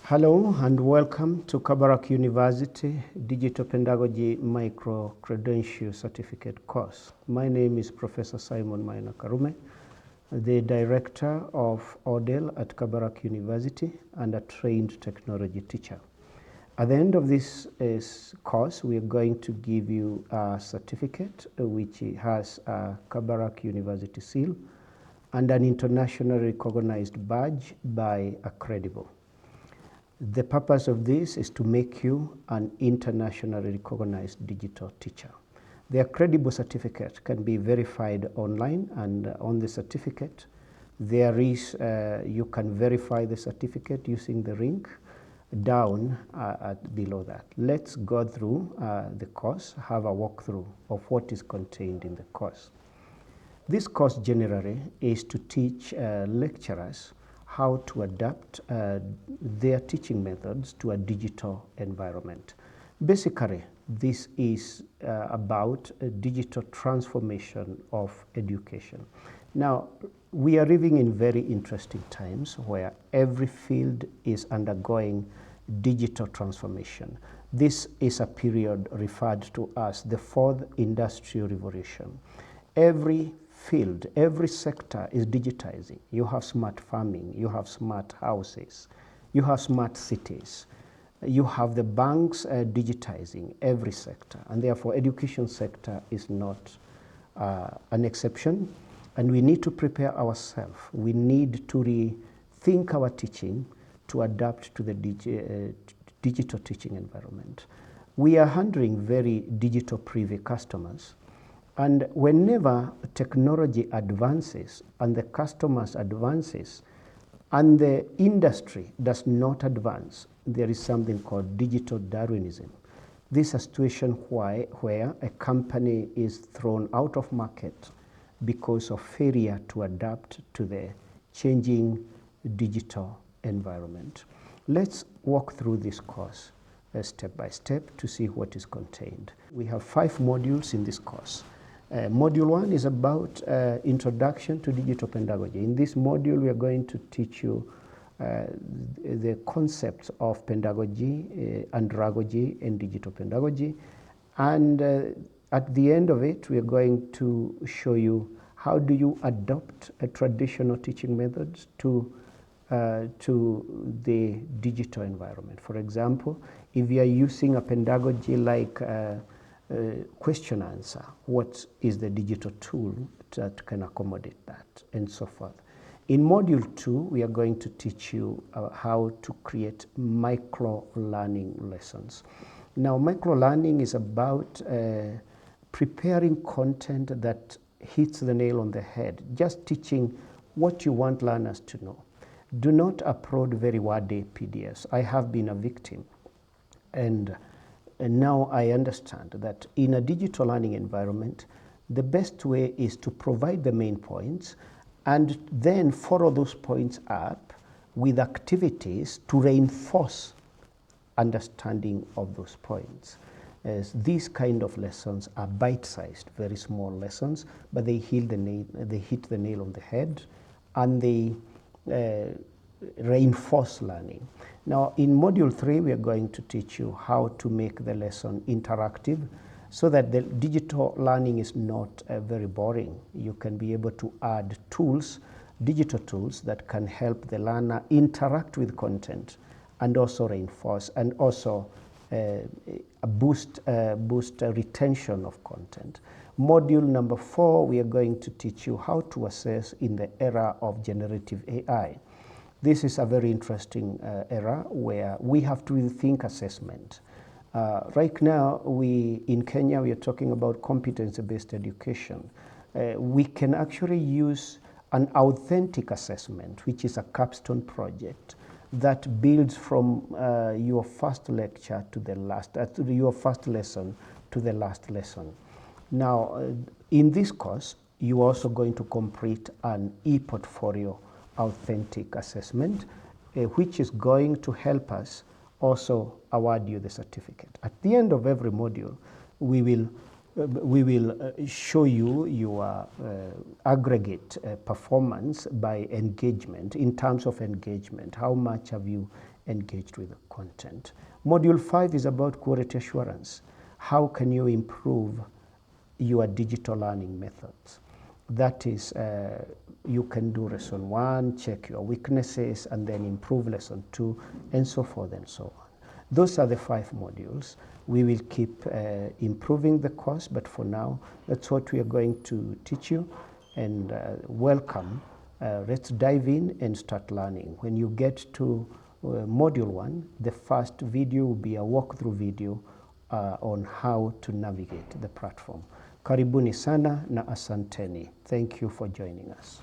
Hello and welcome to Kabarak University Digital Pedagogy Micro Credential Certificate course. My name is Professor Simon Maina Karume, the Director of ODEL at Kabarak University and a trained technology teacher. At the end of this course, we are going to give you a certificate which has a Kabarak University seal and an internationally recognized badge by Accredible. The purpose of this is to make you an internationally recognized digital teacher. The Accredible certificate can be verified online, and on the certificate there is, you can verify the certificate using the link down below that. Let's go through the course, have a walkthrough of what is contained in the course. This course generally is to teach lecturers how to adapt their teaching methods to a digital environment. Basically, this is about a digital transformation of education. Now, we are living in very interesting times where every field is undergoing digital transformation. This is a period referred to as the fourth industrial revolution. Every field, every sector is digitizing. You have smart farming, you have smart houses, you have smart cities, you have the banks digitizing every sector, and therefore education sector is not an exception, and we need to prepare ourselves. We need to rethink our teaching to adapt to the digital teaching environment. We are handling very digital privy customers. And whenever technology advances and the customers advances and the industry does not advance, there is something called digital Darwinism. This is a situation where a company is thrown out of market because of failure to adapt to the changing digital environment. Let's walk through this course step by step to see what is contained. We have 5 modules in this course. Module 1 is about introduction to digital pedagogy. In this module, we are going to teach you the concepts of pedagogy, andragogy, and digital pedagogy. And at the end of it, we are going to show you how do you adopt traditional teaching methods to the digital environment. For example, if you are using a pedagogy like question answer, what is the digital tool that can accommodate that, and so forth. In module 2, we are going to teach you how to create micro learning lessons. Now, micro learning is about preparing content that hits the nail on the head, just teaching what you want learners to know. Do not upload very wordy PDFs. I have been a victim, and now I understand that in a digital learning environment, the best way is to provide the main points and then follow those points up with activities to reinforce understanding of those points. As these kind of lessons are bite-sized, very small lessons, but they hit the nail on the head, and they reinforce learning. Now, in module 3, we are going to teach you how to make the lesson interactive so that the digital learning is not very boring. You can be able to add tools, digital tools that can help the learner interact with content and also reinforce and also boost retention of content. Module number 4, we are going to teach you how to assess in the era of generative AI. This is a very interesting era where we have to rethink assessment. Right now, in Kenya, we are talking about competency-based education. We can actually use an authentic assessment, which is a capstone project that builds from your first lecture to the last, your first lesson to the last lesson. Now, in this course, you are also going to complete an e-portfolio authentic assessment, which is going to help us also award you the certificate. At the end of every module, we will show you your aggregate performance by engagement, in terms of engagement. How much have you engaged with the content. Module 5 is about quality assurance. How can you improve your digital learning methods? That is, you can do lesson 1, check your weaknesses, and then improve lesson 2, and so forth and so on. Those are the 5 modules. We will keep improving the course, but for now, that's what we are going to teach you. And welcome. Let's dive in and start learning. When you get to module 1, the first video will be a walkthrough video on how to navigate the platform. Karibuni sana na asanteni. Thank you for joining us.